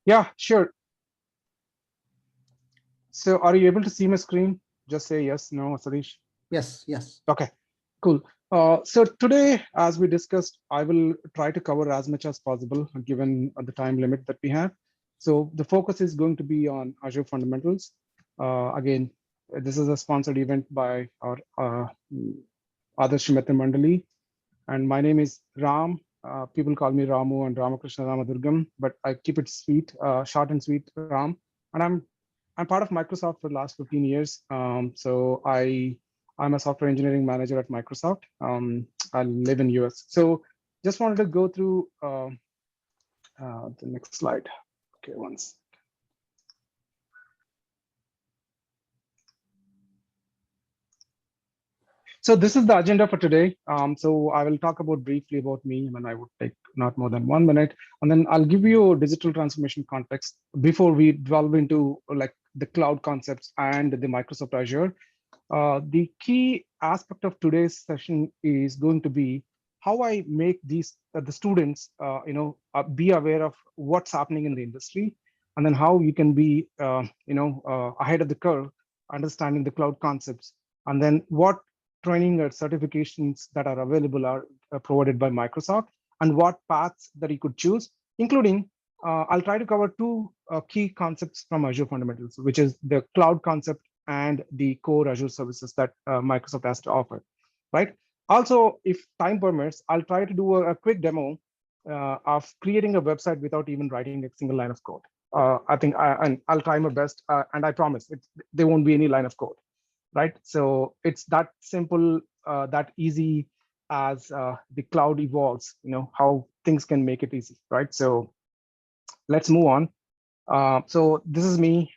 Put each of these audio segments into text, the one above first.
Yeah, sure. So are you able to see my screen? Just say yes, no, Sadish. Yes, yes. Okay, cool. So today, as we discussed, I will try to cover as much as possible given the time limit that we have. So the focus is going to be on Azure fundamentals. Again, this is a sponsored event by our Adarsh Mehta Mandali, and my name is Ram. People call me Ramu and Ramakrishna Ramadurgam, but I keep it sweet, short and sweet, Ram. And I'm part of Microsoft for the last 15 years. I'm a software engineering manager at Microsoft. I live in US. So just wanted to go through the next slide. Okay, once. So this is the agenda for today. So I will talk about briefly about me, and I would take not more than 1 minute, and then I'll give you a digital transformation context before we delve into like the cloud concepts and the Microsoft Azure. The key aspect of today's session is going to be how I make these the students, be aware of what's happening in the industry, and then how you can be, ahead of the curve, understanding the cloud concepts, and then what training or certifications that are available are provided by Microsoft, and what paths that you could choose, including I'll try to cover two key concepts from Azure Fundamentals, which is the cloud concept and the core Azure services that Microsoft has to offer, right? Also, if time permits, I'll try to do a quick demo of creating a website without even writing a single line of code. And I'll try my best, and I promise there won't be any line of code, right? So it's that simple, that easy as the cloud evolves, how things can make it easy, right? So let's move on. So this is me.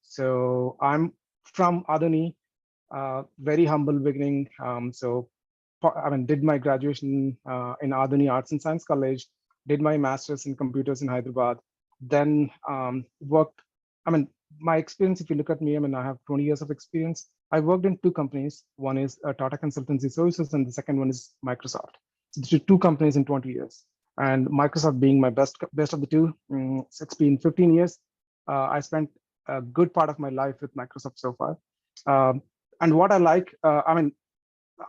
So I'm from Adani, very humble beginning. I mean, did my graduation in Adani Arts and Science College, did my master's in computers in Hyderabad, then worked. I mean, my experience, if you look at me, I mean, I have 20 years of experience. I worked in two companies. One is Tata Consultancy Services, and the second one is Microsoft. So two companies in 20 years. And Microsoft being my best of the two. It's been 15 years. I spent a good part of my life with Microsoft so far. And what I like, I mean,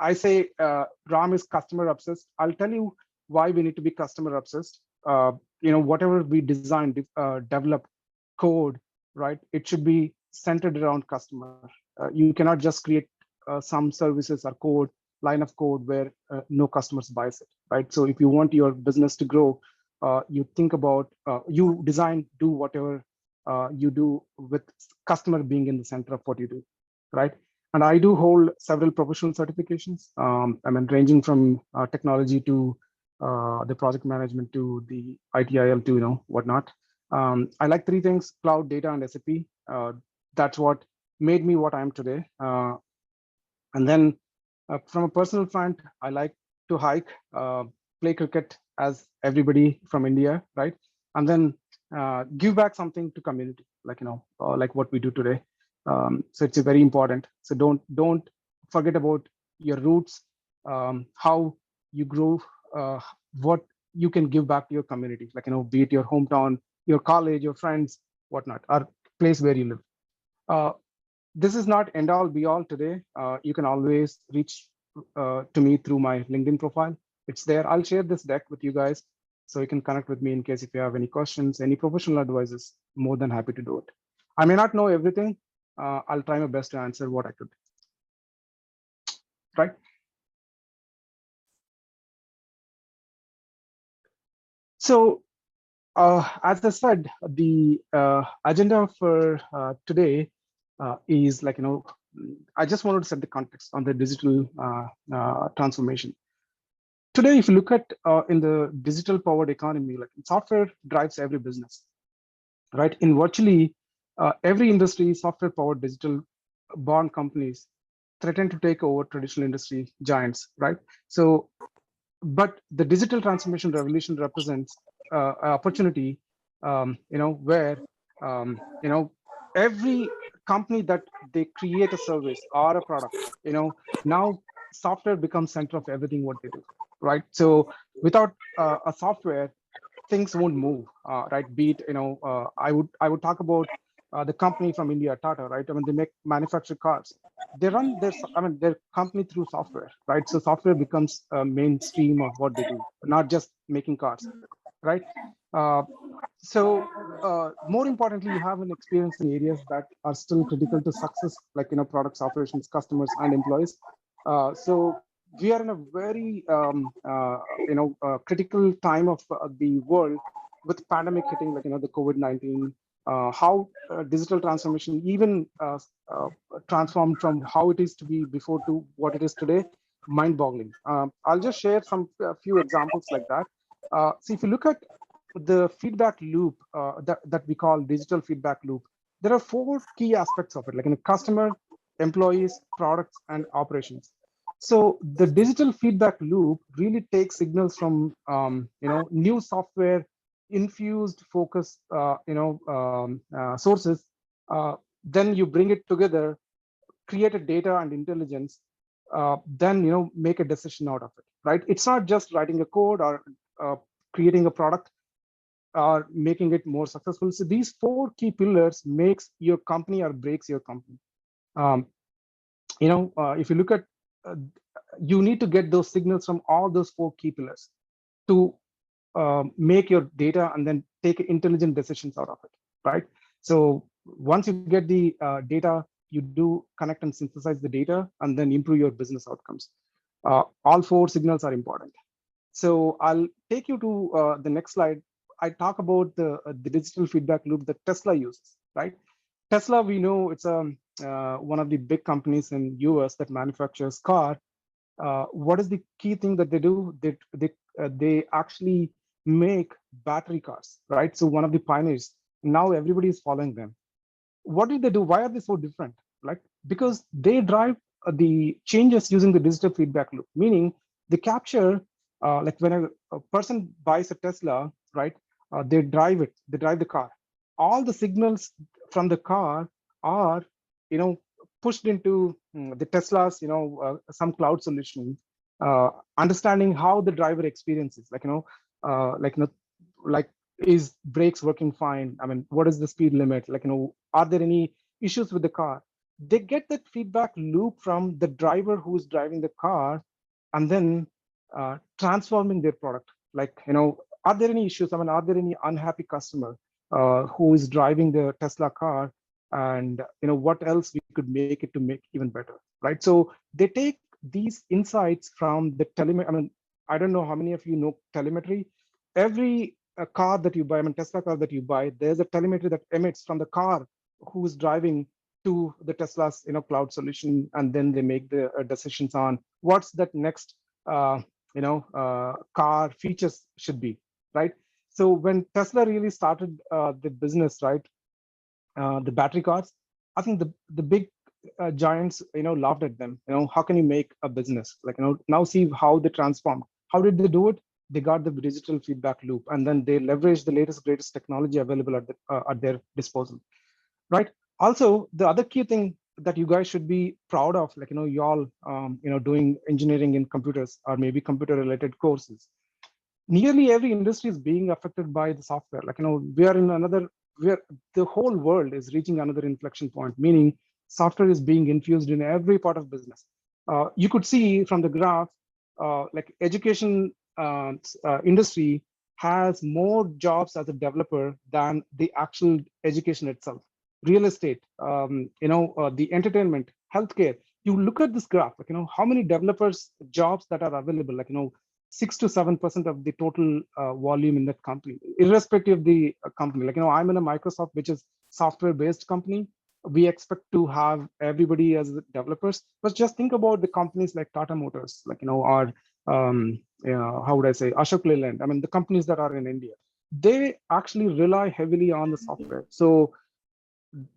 I say Ram is customer obsessed. I'll tell you why we need to be customer obsessed. Whatever we design, develop, code, right? It should be centered around customer. You cannot just create some services or code, line of code where no customers buys it, right? So if you want your business to grow, you think about, you design, do whatever you do with customer being in the center of what you do, right? And I do hold several professional certifications. I mean, ranging from technology to the project management to the ITIL to whatnot. I like three things: cloud, data, and SAP. That's what made me what I am today. And then from a personal front, I like to hike, play cricket as everybody from India, right? And then give back something to community, like like what we do today. So it's very important. So don't forget about your roots, how you grow, what you can give back to your community, like be it your hometown, your college, your friends, whatnot, or place where you live. This is not end all be all today. You can always reach to me through my LinkedIn profile. It's there. I'll share this deck with you guys so you can connect with me in case if you have any questions, any professional advices. More than happy to do it. I may not know everything. I'll try my best to answer what I could. Right. So as I said, the agenda for today is like, I just wanted to set the context on the digital transformation. Today, if you look at in the digital powered economy, like software drives every business, right? In virtually every industry, software powered digital born companies threaten to take over traditional industry giants, right? So, but the digital transformation revolution represents an opportunity, where, every company that they create a service or a product, now software becomes center of everything what they do, right? So without a software, things won't move, right? Be it, I would talk about the company from India, Tata, right? I mean, they manufacture cars. They run their company through software, right? So software becomes a mainstream of what they do, not just making cars, right? Uh, more importantly, you have an experience in areas that are still critical to success, like products, operations, customers, and employees. So we are in a very critical time of the world, with pandemic hitting, like the COVID-19. How digital transformation even uh, transformed from how it is to be before to what it is today, mind-boggling. I'll just share some few examples like that. See, if you look at the feedback loop that we call digital feedback loop, there are four key aspects of it, like in a customer, employees, products, and operations. So the digital feedback loop really takes signals from new software infused focus sources. Then you bring it together, create a data and intelligence, then make a decision out of it. Right? It's not just writing a code or creating a product or making it more successful. So these four key pillars makes your company or breaks your company. Um, if you look at, uh, you need to get those signals from all those four key pillars to make your data and then take intelligent decisions out of it, right? So once you get the data, you do connect and synthesize the data and then improve your business outcomes. All four signals are important. So I'll take you to the next slide. I talk about the digital feedback loop that Tesla uses, right? Tesla, we know it's one of the big companies in US that manufactures car. What is the key thing that they do? They actually make battery cars, right? So one of the pioneers. Now everybody is following them. What did they do? Why are they so different? Like, because they drive the changes using the digital feedback loop, meaning they capture, like when a person buys a Tesla, right? They drive it, they drive the car. All the signals from the car are, pushed into the Tesla's, some cloud solution, understanding how the driver experiences, like is brakes working fine? I mean, what is the speed limit? Like, are there any issues with the car? They get that feedback loop from the driver who's driving the car, and then transforming their product. Like, are there any issues? I mean, are there any unhappy customer who is driving the Tesla car? And what else we could make it to make even better, right? So they take these insights from the telemetry. I mean, I don't know how many of you know telemetry. Every car that you buy, I mean, Tesla car that you buy, there's a telemetry that emits from the car who's driving to the Tesla's cloud solution, and then they make the decisions on what's that next car features should be, right? So when Tesla really started the business, right, the battery cars, I think the big giants laughed at them. How can you make a business? Like, now see how they transformed. How did they do it? They got the digital feedback loop, and then they leveraged the latest greatest technology available at their disposal, right? Also, the other key thing that you guys should be proud of, like, you all doing engineering in computers or maybe computer related courses, nearly every industry is being affected by the software. Like, we are in another, where the whole world is reaching another inflection point, meaning software is being infused in every part of business. You could see from the graph, like education industry has more jobs as a developer than the actual education itself. Real estate, the entertainment, healthcare. You look at this graph, like, how many developers jobs that are available, like, 6 to 7% of the total volume in that company, irrespective of the company. Like, I'm in a Microsoft, which is software-based company. We expect to have everybody as developers, but just think about the companies like Tata Motors, like, or how would I say, Ashok Leyland. I mean, the companies that are in India, they actually rely heavily on the software. So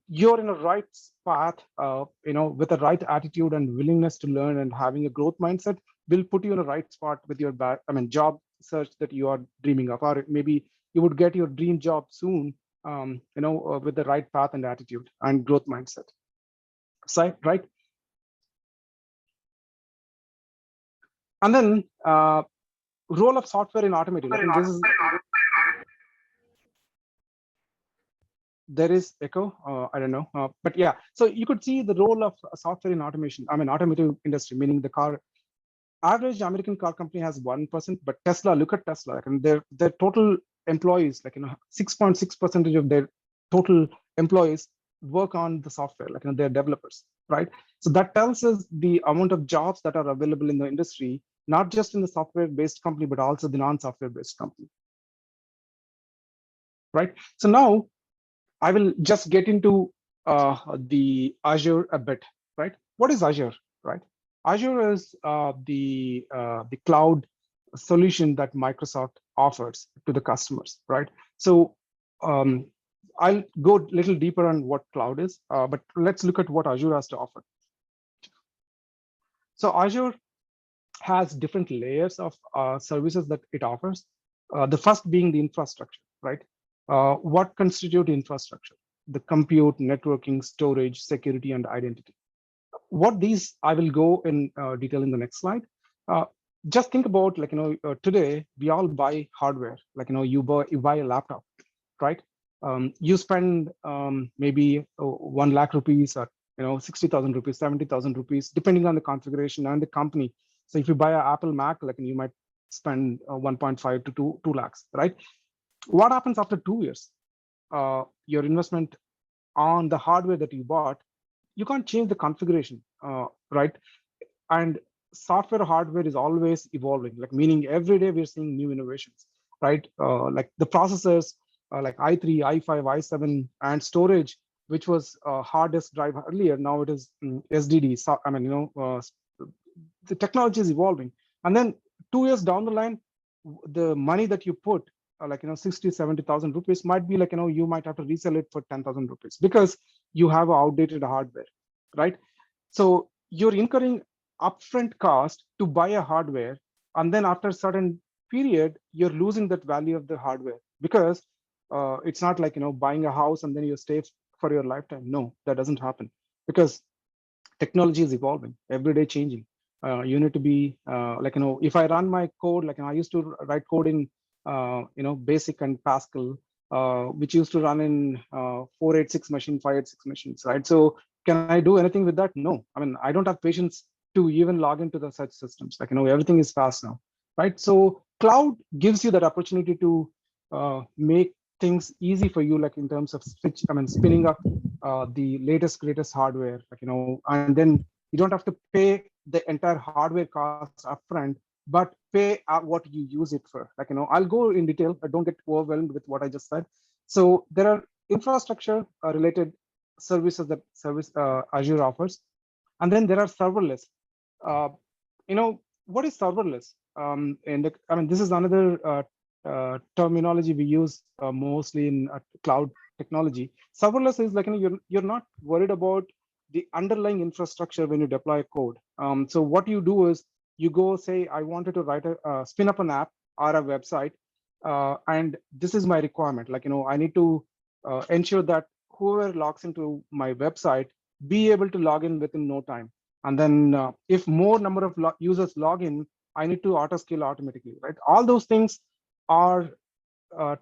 you're in a right path, with the right attitude and willingness to learn and having a growth mindset will put you in a right spot with your job search that you are dreaming of, or maybe you would get your dream job soon, with the right path and attitude and growth mindset. So, right. And then role of software in automotive. I think this is there is echo. I don't know, but yeah. So you could see the role of software in automation. I mean, automotive industry, meaning the car. Average American car company has 1%, but Tesla. Look at Tesla, and their total employees, 6.6% of their total employees work on the software, they're developers, right? So that tells us the amount of jobs that are available in the industry, not just in the software-based company, but also the non-software-based company, right? So now I will just get into the Azure a bit, right? What is Azure, right? Azure is the cloud solution that Microsoft offers to the customers, right? So um, I'll go a little deeper on what cloud is, but let's look at what Azure has to offer. So Azure has different layers of services that it offers. The first being the infrastructure, right? What constitute infrastructure? The compute, networking, storage, security, and identity. What these, I will go in detail in the next slide. Just think about, today we all buy hardware. You buy a laptop, right? You spend maybe 1 lakh rupees, or 60,000 rupees, 70,000 rupees, depending on the configuration and the company. So if you buy an Apple Mac, you might spend 1.5 to 2 lakhs, right? What happens after 2 years? Your investment on the hardware that you bought, you can't change the configuration, right? And software hardware is always evolving, meaning every day we're seeing new innovations, right? Like the processors, like i3, i5, i7, and storage, which was hard disk drive earlier, now it is SDD. So I mean, the technology is evolving, and then 2 years down the line, the money that you put, 60, 70,000 rupees, might be you might have to resell it for 10,000 rupees because you have outdated hardware, right? So you're incurring upfront cost to buy a hardware, and then after a certain period, you're losing that value of the hardware, because it's not like buying a house and then you stay for your lifetime. No, that doesn't happen, because technology is evolving, every day changing. You need to be if I run my code, I used to write code in Basic and Pascal, which used to run in 486 machine, 586 machines, right? So can I do anything with that? No. I mean, I don't have patience to even log into the such systems. Everything is fast now, right? So cloud gives you that opportunity to make things easy for you, in terms of spinning up the latest greatest hardware, and then you don't have to pay the entire hardware cost upfront, but pay what you use it for. I'll go in detail, but don't get overwhelmed with what I just said. So there are infrastructure related services that Azure offers, and then there are serverless. uh, what is serverless? And I mean, this is another terminology we use mostly in cloud technology. Serverless is you're not worried about the underlying infrastructure when you deploy code. So what you do is you go say, I wanted to write a spin up an app or a website, and this is my requirement. I need to ensure that whoever logs into my website be able to log in within no time. And then if more number of users log in, I need to auto scale automatically, right? All those things are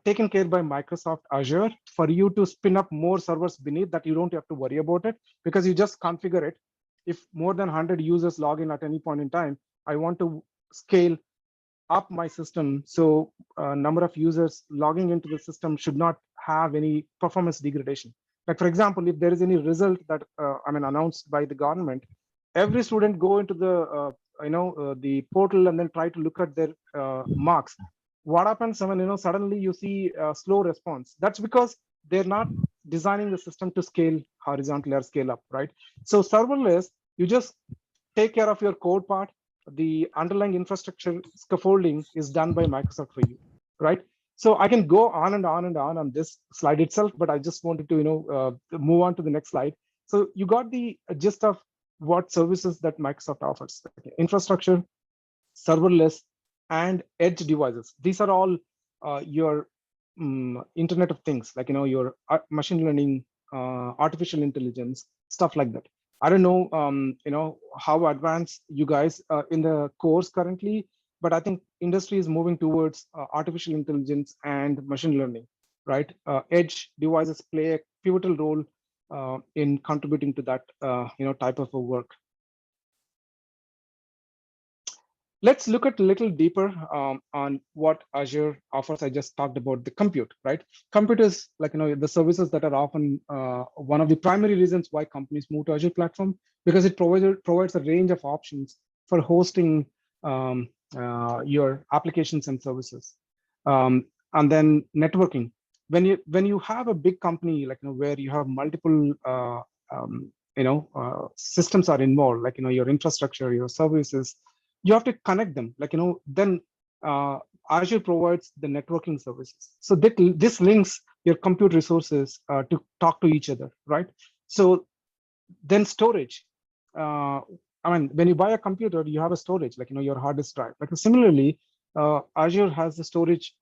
taken care by Microsoft Azure for you to spin up more servers beneath that. You don't have to worry about it, because you just configure it. If more than 100 users log in at any point in time, I want to scale up my system, so number of users logging into the system should not have any performance degradation. Like for example, if there is any result that announced by the government, every student go into the the portal and then try to look at their marks. What happens when suddenly you see a slow response? That's because they're not designing the system to scale horizontally or scale up, right? So serverless, you just take care of your code part. The underlying infrastructure scaffolding is done by Microsoft for you, right? So I can go on and on and on this slide itself, but I just wanted to move on to the next slide. So you got the gist of what services that Microsoft offers: infrastructure, serverless, and edge devices. These are all your Internet of Things, your machine learning, artificial intelligence, stuff like that. I don't know, how advanced you guys in the course currently, but I think industry is moving towards artificial intelligence and machine learning, right? Edge devices play a pivotal role in contributing to that type of a work. Let's look at a little deeper on what Azure offers. I just talked about the compute, right? Compute is like the services that are often one of the primary reasons why companies move to Azure platform, because it provides a range of options for hosting your applications and services. And then networking. When you have a big company like where you have multiple systems are involved, like your infrastructure, your services, you have to connect them, like then Azure provides the networking services, so that this links your compute resources to talk to each other, right? So then storage, I mean, when you buy a computer, you have a storage, like your hard disk drive. Like similarly, Azure has the storage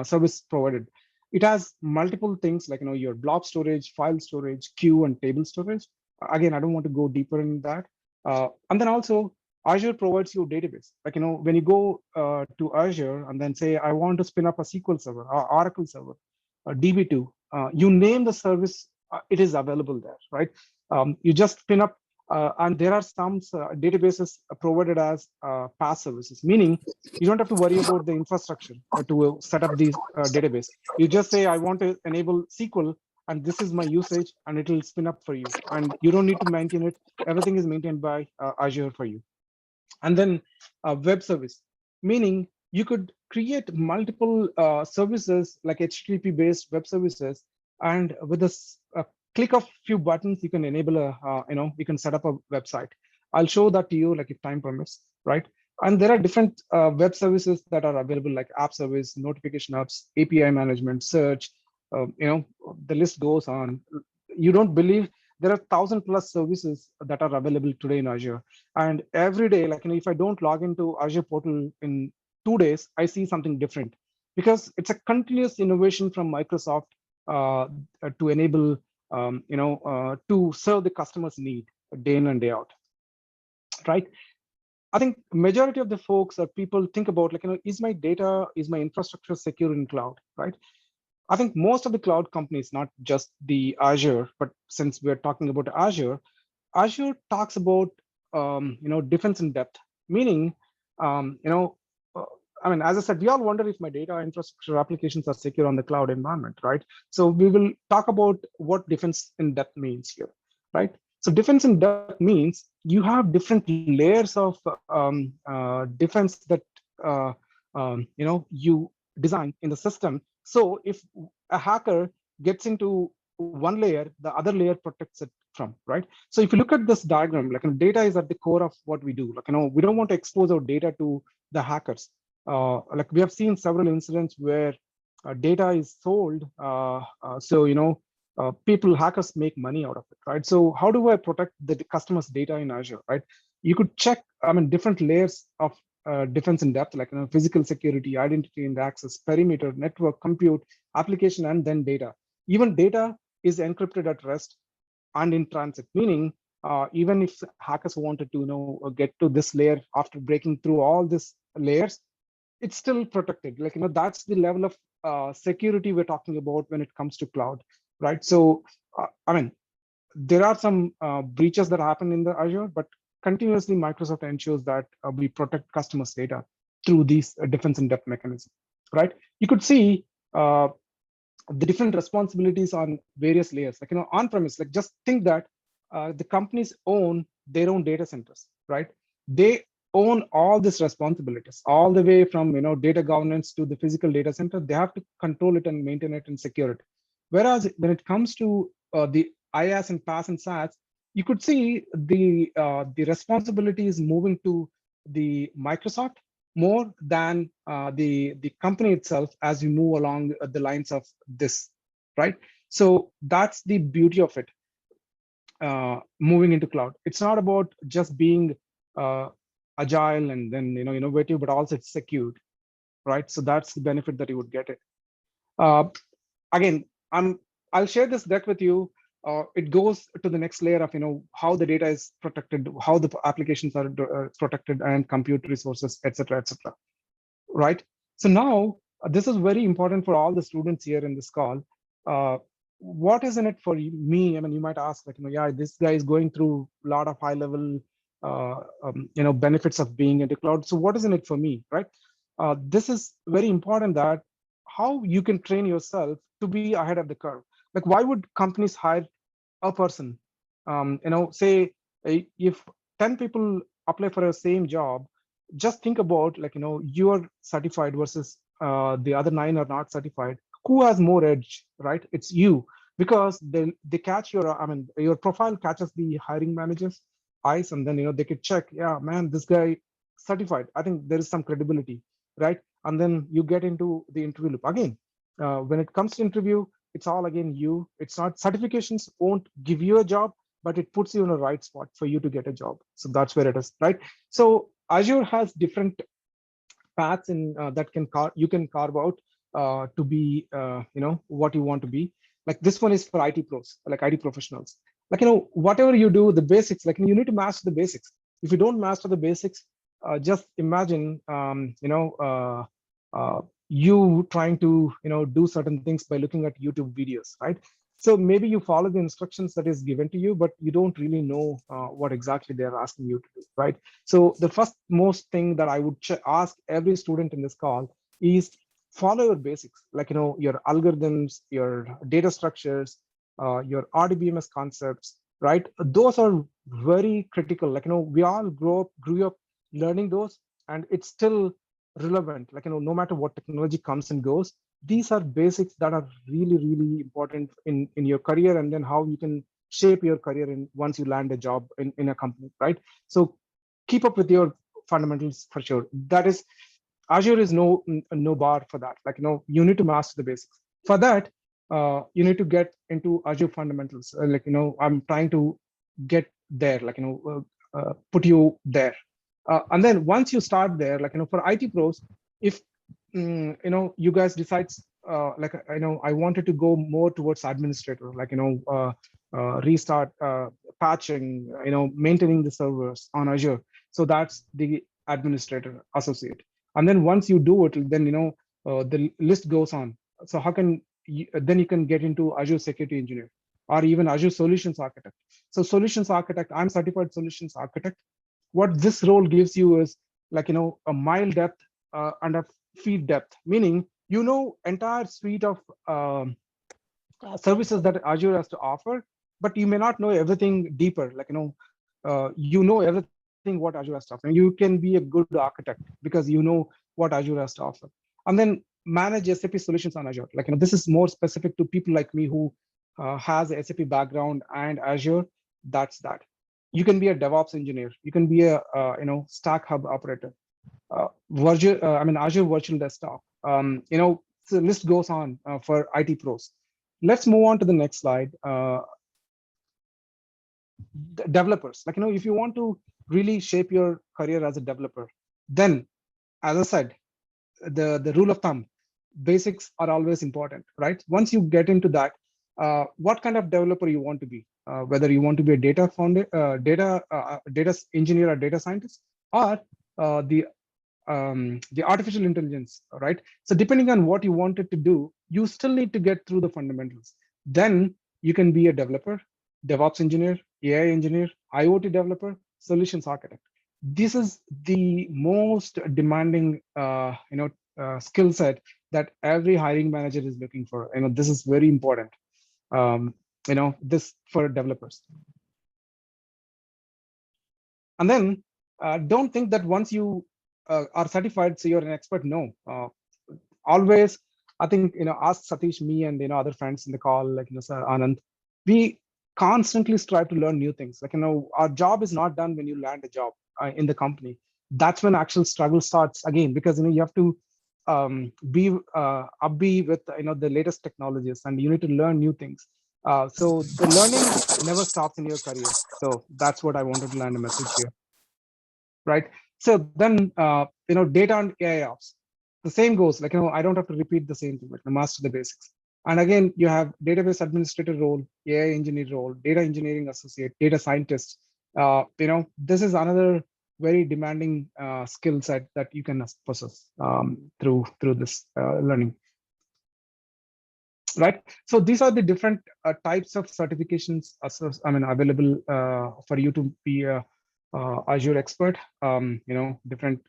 service provided. It has multiple things like your blob storage, file storage, queue, and table storage. Again, I don't want to go deeper in that. And then also Azure provides you database. Like when you go to Azure and then say I want to spin up a SQL server, or Oracle server, DB2, you name the service, it is available there, right? You just spin up, and there are some databases provided as PaaS services, meaning you don't have to worry about the infrastructure to set up these database. You just say, I want to enable SQL, and this is my usage, and it will spin up for you. And you don't need to maintain it. Everything is maintained by Azure for you. And then web service, meaning you could create multiple services like HTTP based web services, and with a click of few buttons, you can enable you can set up a website. I'll show that to you, like if time permits, right? And there are different web services that are available, like app service, notification apps, API management, search. The list goes on. You don't believe there are 1,000+ services that are available today in Azure. And every day, like if I don't log into Azure portal in 2 days, I see something different, because it's a continuous innovation from Microsoft to enable to serve the customer's need day in and day out, right? I think majority of the folks or people think about like, is my data, is my infrastructure secure in cloud, right? I think most of the cloud companies, not just the Azure, but since we're talking about Azure, Azure talks about defense in depth, meaning I mean, as I said, we all wonder if my data infrastructure applications are secure on the cloud environment, right? So we will talk about what defense in depth means here, right? So defense in depth means you have different layers of defense that you design in the system. So if a hacker gets into one layer, the other layer protects it from, right? So if you look at this diagram, like data is at the core of what we do. Like we don't want to expose our data to the hackers. Like we have seen several incidents where data is sold, so hackers make money out of it, right? So how do I protect the customer's data in Azure, right? You could check, I mean, different layers of defense in depth, like physical security, identity and access, perimeter, network, compute, application, and then data. Even data is encrypted at rest and in transit, meaning even if hackers wanted to get to this layer after breaking through all these layers, it's still protected. Like that's the level of security we're talking about when it comes to cloud, right? So I mean, there are some breaches that happen in the Azure, but continuously Microsoft ensures that we protect customers' data through these defense in depth mechanisms, right? You could see the different responsibilities on various layers. Like on premise, like just think that the companies own their own data centers, right? They own all these responsibilities, all the way from data governance to the physical data center. They have to control it and maintain it and secure it. Whereas when it comes to the IaaS and PaaS and SaaS, you could see the responsibility is moving to the Microsoft more than the company itself as we move along the lines of this, right? So that's the beauty of it. Moving into cloud, it's not about just being agile and then innovative, but also it's secured, right? So that's the benefit that you would get it. Again, I'll share this deck with you. It goes to the next layer of how the data is protected, how the applications are protected, and compute resources, etc., right? So now this is very important for all the students here in this call. what is in it for me? I mean, you might ask, like, yeah, this guy is going through a lot of high level, benefits of being into cloud. So what is in it for me, right? This is very important, that how you can train yourself to be ahead of the curve. Like, why would companies hire a person? Say if 10 people apply for the same job, just think about, like, you're certified versus the other nine are not certified. Who has more edge, right? It's you, because they catch your, I mean, your profile catches the hiring manager's eyes, and then they could check, yeah, man, this guy certified. I think there is some credibility, right? And then you get into the interview loop again. When it comes to interview, it's all again you. It's not, certifications won't give you a job, but it puts you in a right spot for you to get a job. So that's where it is, right? So Azure has different paths in that you can carve out to be what you want to be. Like, this one is for IT pros, like IT professionals. Like, whatever you do, the basics, like, you need to master the basics. If you don't master the basics, just imagine you trying to do certain things by looking at YouTube videos, right? So maybe you follow the instructions that is given to you, but you don't really know what exactly they're asking you to do, right? So the first most thing that I would ask every student in this call is follow your basics, like, your algorithms, your data structures, your RDBMS concepts, right? Those are very critical. Like, we all grew up learning those, and it's still relevant. Like, no matter what technology comes and goes, these are basics that are really, really important in your career, and then how you can shape your career in once you land a job in a company, right? So keep up with your fundamentals for sure. That is, Azure is no bar for that. Like, you need to master the basics. For that, you need to get into Azure fundamentals. Like, I'm trying to get there. Like, put you there. And then once you start there, like, for IT pros, if you guys decides, like, I wanted to go more towards administrator, like, restart, patching, maintaining the servers on Azure. So that's the administrator associate. And then once you do it, then the list goes on. So how can then you can get into Azure security engineer, or even Azure solutions architect. So solutions architect, I'm certified solutions architect. What this role gives you is, like, a mile depth and a feet depth, meaning entire suite of services that Azure has to offer, but you may not know everything deeper. Like, you know everything what Azure has to offer. And you can be a good architect because you know what Azure has to offer. And then manage SAP solutions on Azure. Like, this is more specific to people like me who has a SAP background and Azure. That's that. You can be a DevOps engineer. You can be a Stack Hub operator. Azure Virtual Desktop. So the list goes on for IT pros. Let's move on to the next slide. Developers, like, if you want to really shape your career as a developer, then, as I said, the rule of thumb, basics are always important, right? Once you get into that, what kind of developer you want to be, whether you want to be a data engineer or data scientist, or the artificial intelligence, right? So depending on what you wanted to do, you still need to get through the fundamentals. Then you can be a developer, DevOps engineer, AI engineer, IoT developer, solutions architect. This is the most demanding, skill set that every hiring manager is looking for. This is very important. This for developers. And then don't think that once you are certified, so you're an expert. No, always, I think, ask Satish, me, and other friends in the call, like, Sir Anand, we constantly strive to learn new things. Like, our job is not done when you land a job in the company. That's when actual struggle starts again, because you have to be upbeat with the latest technologies, and you need to learn new things. So the learning never stops in your career. So that's what I wanted to land a message here, right? So then, data and AI ops, the same goes. Like, I don't have to repeat the same thing. Like, master the basics. And again, you have database administrator role, AI engineer role, data engineering associate, data scientist. This is another very demanding skill set that you can possess through this learning. right? So these are the different types of certifications, available for you to be a Azure expert. Different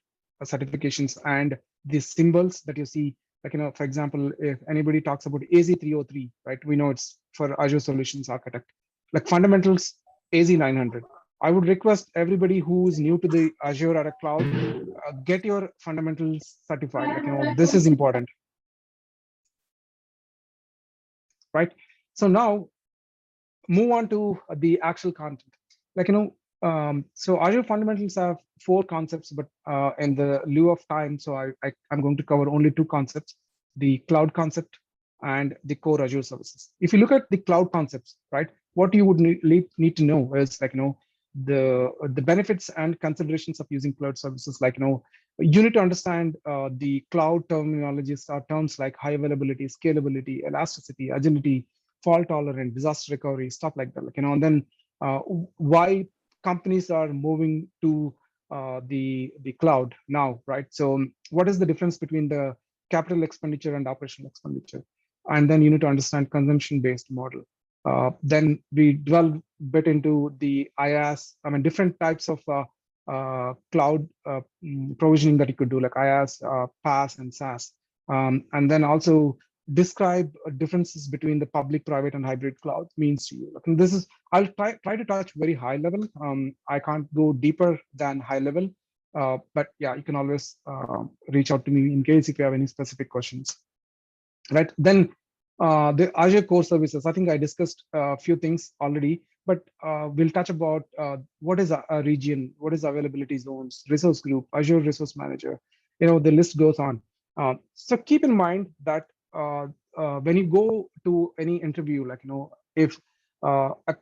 certifications and the symbols that you see. Like, for example, if anybody talks about AZ303, right? We know it's for Azure Solutions Architect. Like fundamentals, AZ900. I would request everybody who is new to the Azure or a cloud, get your fundamentals certified. Like, this is important, right? So now move on to the actual content. Like, so Azure fundamentals have four concepts, but in the lieu of time, so I'm going to cover only two concepts: the cloud concept and the core Azure services. If you look at the cloud concepts, right, what you would need to know is, like, the benefits and considerations of using cloud services. Like, you need to understand the cloud terminologies or terms like high availability, scalability, elasticity, agility, fault tolerant, disaster recovery, stuff like that. Like, and then why companies are moving to the cloud now, right? So what is the difference between the capital expenditure and operational expenditure? And then you need to understand consumption-based model. Then we dwell a bit into the IaaS, different types of cloud provisioning that you could do, like IaaS, PaaS, and SaaS. And then also describe differences between the public, private, and hybrid cloud means to you. Like, and this is, I'll try to touch very high level. I can't go deeper than high level, but yeah, you can always reach out to me in case if you have any specific questions. Right, then the Azure core services. I think I discussed a few things already, but we'll touch about what is a region, what is availability zones, resource group, Azure Resource Manager. The list goes on. So keep in mind that when you go to any interview, like, if a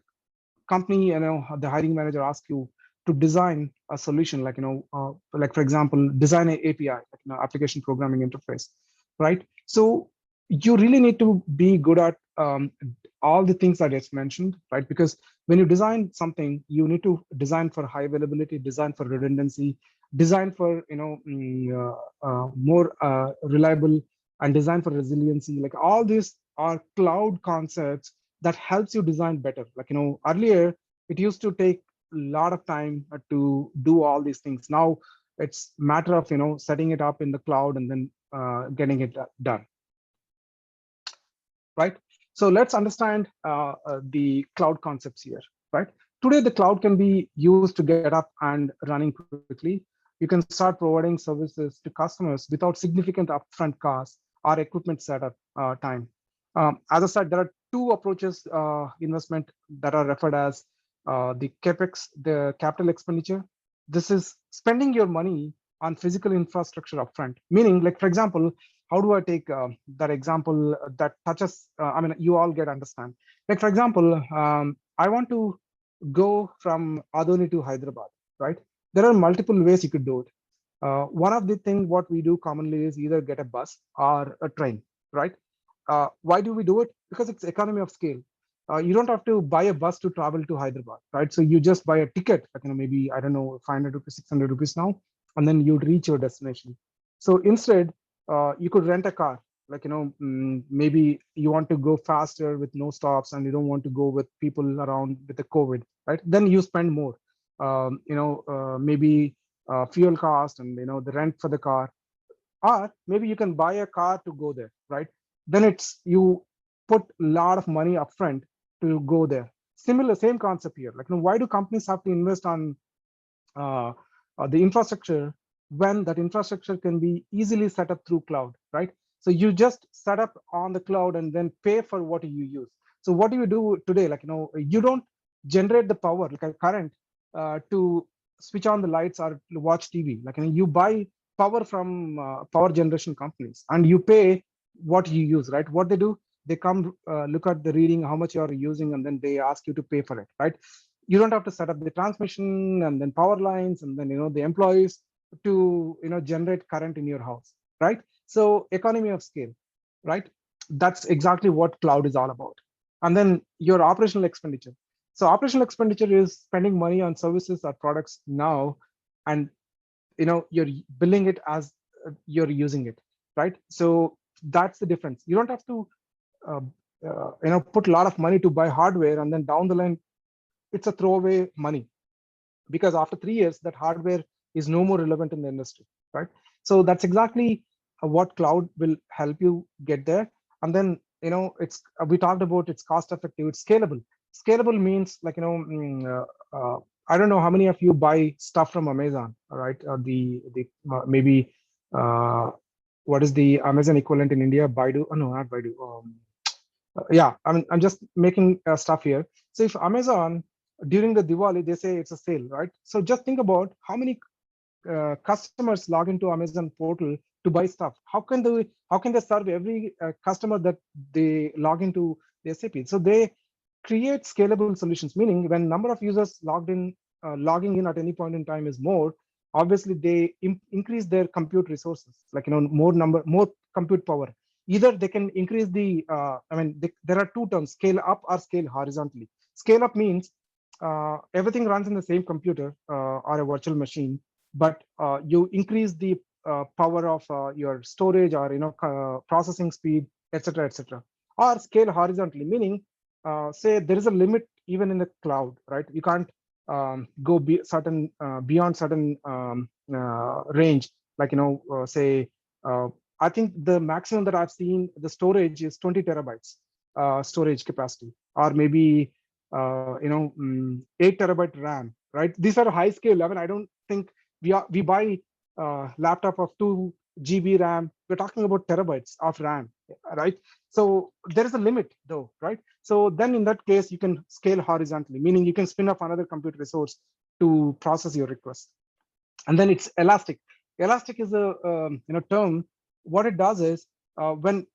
company, the hiring manager asks you to design a solution, like, like for example, design an API, like, application programming interface, right? So you really need to be good at all the things that it's mentioned, right? Because when you design something, you need to design for high availability, design for redundancy, design for more reliable, and design for resiliency. Like, all these are cloud concepts that helps you design better. Like, earlier it used to take a lot of time to do all these things. Now it's matter of setting it up in the cloud and then getting it done, right? So let's understand the cloud concepts here, right? Today, the cloud can be used to get up and running quickly. You can start providing services to customers without significant upfront costs or equipment setup time. As I said, there are two approaches investment that are referred as the capex, the capital expenditure. This is spending your money on physical infrastructure upfront. Meaning, like, for example, how do I take that example that touches? You all get understand. Like, for example, I want to go from Adoni to Hyderabad, right? There are multiple ways you could do it. One of the things what we do commonly is either get a bus or a train, right? Why do we do it? Because it's economy of scale. You don't have to buy a bus to travel to Hyderabad, right? So you just buy a ticket, like, maybe, I don't know, 500 rupees, 600 rupees now, and then you'd reach your destination. So instead, you could rent a car. Like, maybe you want to go faster with no stops, and you don't want to go with people around with the COVID, right? Then you spend more. Maybe fuel cost and the rent for the car, or maybe you can buy a car to go there, right? Then it's you put a lot of money upfront to go there. Similar, same concept here. Like, why do companies have to invest on uh, the infrastructure when that infrastructure can be easily set up through cloud, right? So you just set up on the cloud and then pay for what you use. So what do you do today? Like, you don't generate the power, like a current, to switch on the lights or watch TV. Like, you buy power from power generation companies, and you pay what you use, right? What they do, they come look at the reading, how much you are using, and then they ask you to pay for it, right? You don't have to set up the transmission and then power lines and then the employees to generate current in your house, right? So economy of scale, right? That's exactly what cloud is all about. And then your operational expenditure. So operational expenditure is spending money on services or products now, and you're billing it as you're using it, right? So that's the difference. You don't have to uh, put a lot of money to buy hardware, and then down the line it's a throwaway money, because after 3 years that hardware is no more relevant in the industry, right? So that's exactly what cloud will help you get there. And then it's we talked about it's cost effective, it's scalable. Scalable means like I don't know how many of you buy stuff from Amazon, all right? The maybe uh, what is the Amazon equivalent in India? Baidu? Oh, no, not Baidu. Yeah, I'm just making stuff here. So if Amazon during the Diwali they say it's a sale, right? So just think about how many customers log into Amazon portal to buy stuff. How can they serve every customer that they log into the SAP? So they create scalable solutions, meaning when number of users logging in at any point in time is more, obviously they increase their compute resources, like more compute power. Either they can increase the there are two terms, scale up or scale horizontally. Scale up means everything runs in the same computer or a virtual machine, but you increase the power of your storage or processing speed, etc., etc. Or scale horizontally, meaning say there is a limit even in the cloud, right? You can't go beyond certain range, like say I think the maximum that I've seen the storage is 20 terabytes storage capacity, or maybe 8 terabyte RAM, right? These are high scale level. I don't think we buy laptop of 2 GB RAM. We're talking about terabytes of RAM, right? So there is a limit though, right? So then in that case, you can scale horizontally, meaning you can spin up another compute resource to process your request. And then it's elastic. Elastic is a term. What it does is when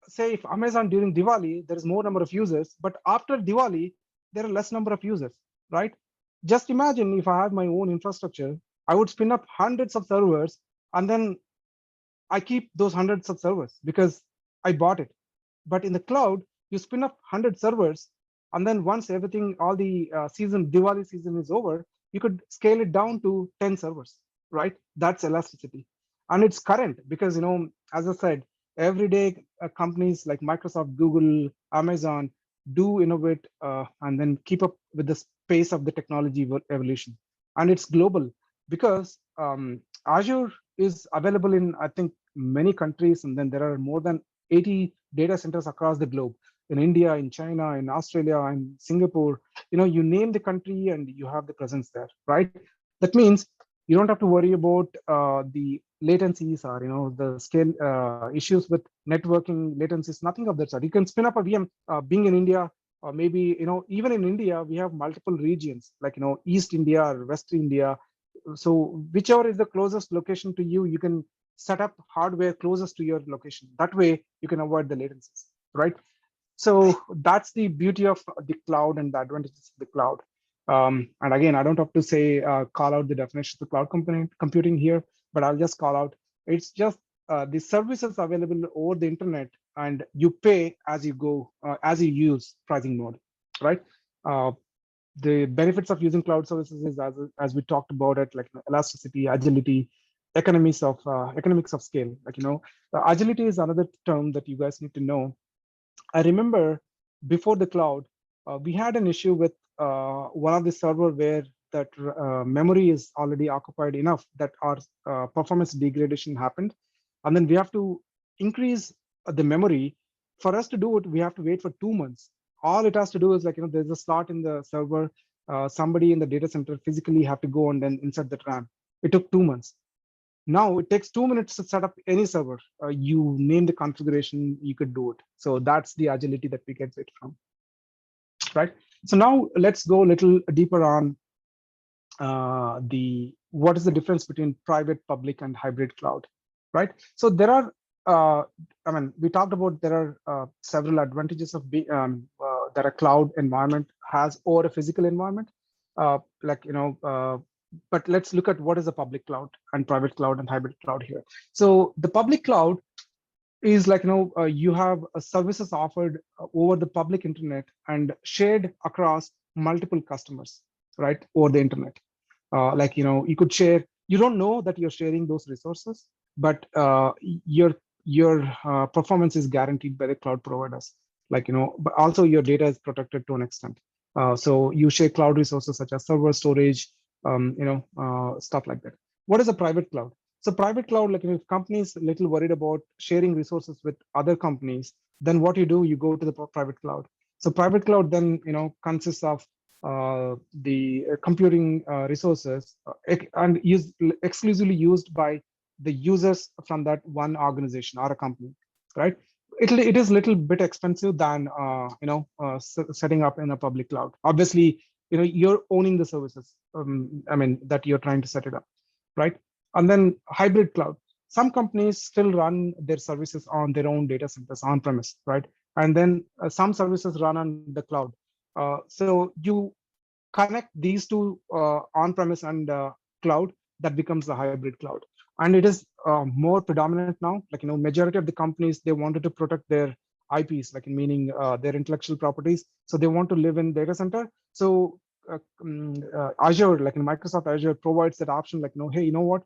say if Amazon during Diwali, there is more number of users, but after Diwali, there are less number of users, right? Just imagine if I have my own infrastructure, I would spin up hundreds of servers, and then I keep those hundreds of servers because I bought it. But in the cloud, you spin up 100 servers, and then once everything, all the Diwali season is over, you could scale it down to 10 servers, right? That's elasticity. And it's current because, as I said, every day companies like Microsoft, Google, Amazon do innovate and then keep up with the pace of the technology evolution. And it's global because Azure is available in, I think, many countries, and then there are more than 80 data centers across the globe, in India, in China, in Australia, in Singapore. You name the country and you have the presence there, right? That means you don't have to worry about the latencies or the scale issues with networking latencies, nothing of that sort. You can spin up a VM being in India, or maybe even in India we have multiple regions, like East India or West India. So whichever is the closest location to you, you can set up hardware closest to your location. That way you can avoid the latencies, right? So that's the beauty of the cloud and the advantages of the cloud. And again, I don't have to say call out the definition of cloud computing here, but I'll just call out it's just the services available over the internet, and you pay as you go, as you use pricing mode, right? Uh, the benefits of using cloud services is, as we talked about it, like elasticity, agility, economics of scale. Like agility is another term that you guys need to know. I remember before the cloud, we had an issue with one of the server where that memory is already occupied enough that our performance degradation happened, and then we have to increase the memory. For us to do it, we have to wait for 2 months. All it has to do is like there's a slot in the server. Somebody in the data center physically have to go and then insert the RAM. It took 2 months. Now it takes 2 minutes to set up any server. You name the configuration, you could do it. So that's the agility that we get it from, right? So now let's go a little deeper on what is the difference between private, public, and hybrid cloud, right? So there are, we talked about there are several advantages of that a cloud environment has over a physical environment, like but let's look at what is a public cloud and private cloud and hybrid cloud here. So the public cloud is like you have services offered over the public internet and shared across multiple customers, right, over the internet. Like you could share, you don't know that you're sharing those resources, but you're your performance is guaranteed by the cloud providers. Like, but also your data is protected to an extent. So you share cloud resources such as server storage, stuff like that. What is a private cloud? So private cloud, like if companies little worried about sharing resources with other companies, then what you do, you go to the private cloud. So private cloud then consists of the computing resources and is exclusively used by the users from that one organization or a company, right? It is little bit expensive than setting up in a public cloud. Obviously, you're owning the services. That you're trying to set it up, right? And then hybrid cloud. Some companies still run their services on their own data centers on premise, right? And then some services run on the cloud. So you connect these two on-premise and cloud, that becomes the hybrid cloud. And it is more predominant now. Like, majority of the companies, they wanted to protect their IPs, like meaning their intellectual properties. So they want to live in data center. So Azure, like in Microsoft Azure, provides that option. Like, hey, you know what?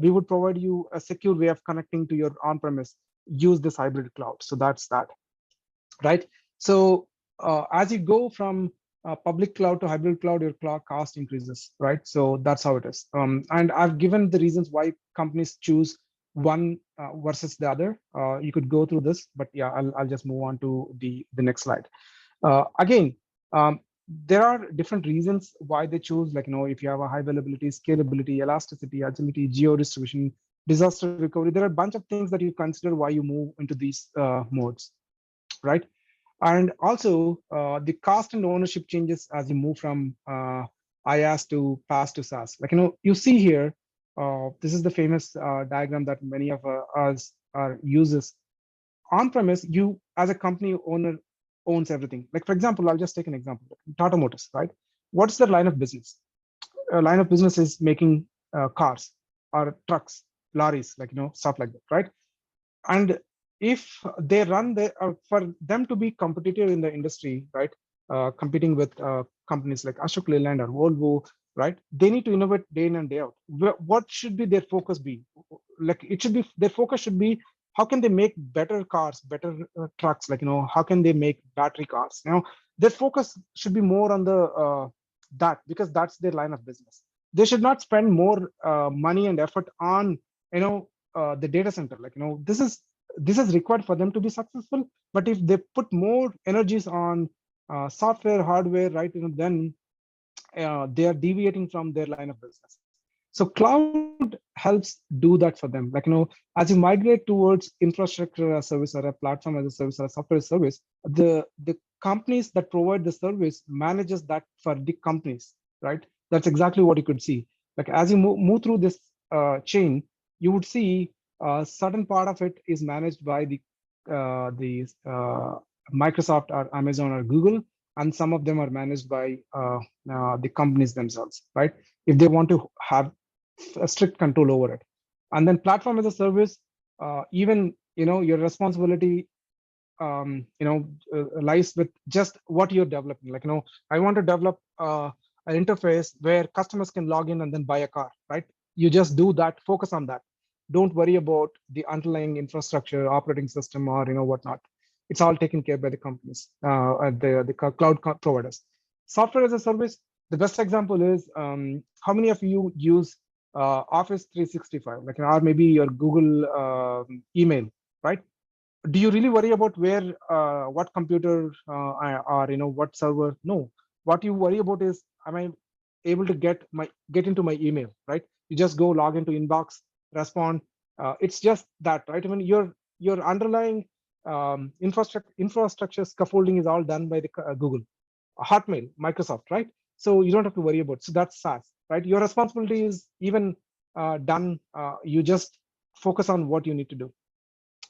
We would provide you a secure way of connecting to your on-premise. Use this hybrid cloud. So that's that, right? So as you go from public cloud to hybrid cloud, your cloud cost increases, right? So that's how it is. And I've given the reasons why companies choose one versus the other. You could go through this, but yeah, I'll just move on to the next slide. Again, there are different reasons why they choose, like, if you have a high availability, scalability, elasticity, agility, geo distribution, disaster recovery, there are a bunch of things that you consider why you move into these modes, right? And also the cost and ownership changes as you move from IaaS to PaaS to SaaS. Like, you see here, this is the famous diagram that many of us are uses. On-premise, you as a company owner owns everything. Like, for example, I'll just take an example. Tata Motors, right? What's their line of business? A line of business is making cars or trucks, lorries, like, stuff like that, right? And if they run for them to be competitive in the industry, right, competing with companies like Ashok Leyland or Volvo, right, they need to innovate day in and day out. What should be their focus be? Like, it should be, their focus should be, how can they make better cars, better trucks? Like, how can they make battery cars? Their focus should be more on the that, because that's their line of business. They should not spend more money and effort on the data center. Like, this is required for them to be successful. But if they put more energies on software, hardware, right, then they are deviating from their line of business. So cloud helps do that for them. Like, as you migrate towards infrastructure as a service or a platform as a service or a software as a service, the companies that provide the service manages that for the companies, right? That's exactly what you could see. Like, as you move through this chain, you would see a certain part of it is managed by the Microsoft or Amazon or Google, and some of them are managed by the companies themselves, right? If they want to have a strict control over it. And then platform as a service, even your responsibility lies with just what you're developing. Like, I want to develop an interface where customers can log in and then buy a car, right? You just do that, focus on that. Don't worry about the underlying infrastructure, operating system, or whatnot. It's all taken care by the companies, the cloud providers. Software as a service, the best example is, how many of you use Office 365, like, or maybe your Google email, right? Do you really worry about where what computer or what server? No. What you worry about is, am I able to get into my email, right? You just go log into inbox, respond. It's just that, right? I mean, your underlying infrastructure scaffolding is all done by the Google, Hotmail, Microsoft, right? So you don't have to worry about it. So that's SaaS, right? Your responsibility is even done. You just focus on what you need to do.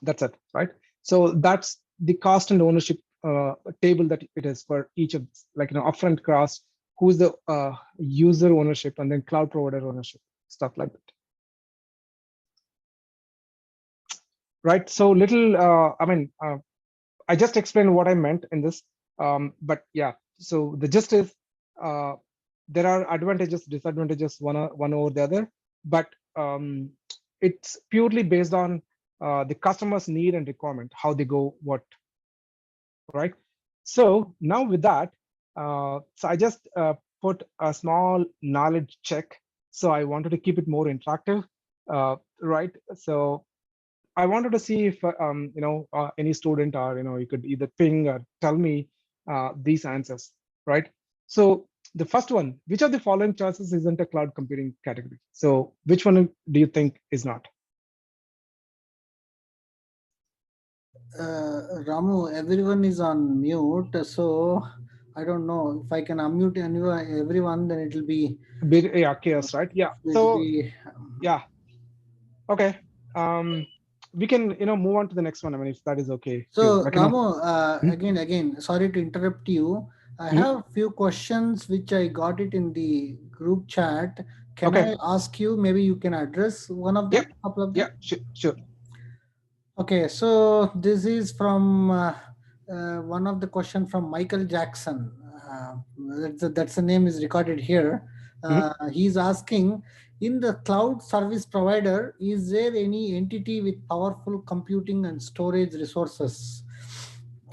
That's it, right? So that's the cost and ownership table that it is for each of this. Like, upfront cost, who's the user ownership, and then cloud provider ownership, stuff like that. Right. So little, I just explained what I meant in this, but yeah. So the gist is, there are advantages, disadvantages, one over the other, but it's purely based on the customer's need and requirement, how they go, what, right? So now with that, so I just put a small knowledge check. So I wanted to keep it more interactive, right? So I wanted to see if any student, or you could either ping or tell me these answers, right? So the first one, which of the following choices isn't a cloud computing category? So which one do you think is not? Ramu, everyone is on mute, so I don't know if I can unmute everyone. Then Big, yeah, chaos, right? Yeah. it'll So be. yeah, okay. Um, we can move on to the next one. I mean, if that is okay too. So Like Ramu, hmm, again, sorry to interrupt you. I hmm, have few questions which I got it in the group chat. Can okay. I ask you? Maybe you can address one of Yep. them, couple of Yeah. them. Sure. Sure. Okay, so this is from one of the question from Michael Jackson. That's the name is recorded here. Mhm. He's asking, in the cloud service provider, is there any entity with powerful computing and storage resources?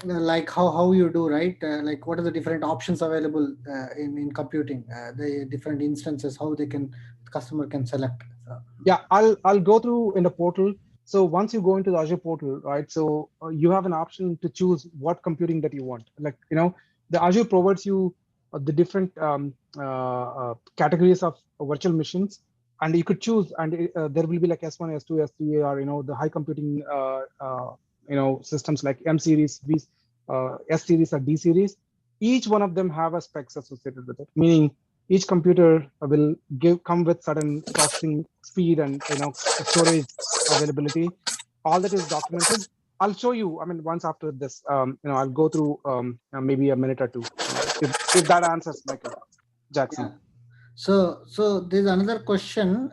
Like how you do, right? Like what are the different options available in computing? The different instances, how they can customer can select. So, Yeah, I'll go through in the portal. So once you go into the Azure portal, right? So you have an option to choose what computing that you want. Like the Azure provides you the different categories of virtual machines, and you could choose, and there will be like S1, S2, S3, or the high computing systems like M series, S series, or D series. Each one of them have a specs associated with it, meaning each computer will come with certain processing speed and storage availability. All that is documented. I'll show you. I mean, once after this, I'll go through maybe a minute or two. If that answers, Michael yeah. Jackson. So there's another question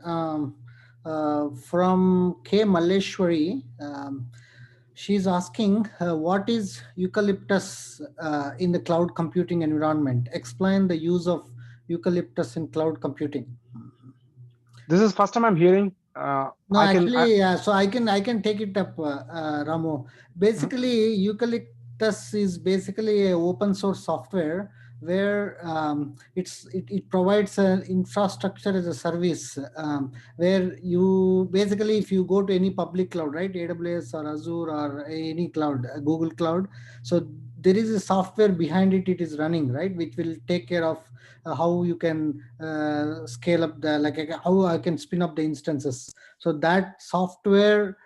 from K. Malleshwari. She's asking, what is eucalyptus in the cloud computing environment? Explain the use of eucalyptus in cloud computing. This is first time I'm hearing. No, I can. actually, yeah. So I can take it up, Ramo. Mhm. Basically, Eucalyptus is basically a open source software where it provides an infrastructure as a service, where you basically, if you go to any public cloud, right, AWS or Azure or any cloud, Google Cloud, so there is a software behind it. It is running, right, which will take care of how you can scale up the, like, how I can spin up the instances. So that software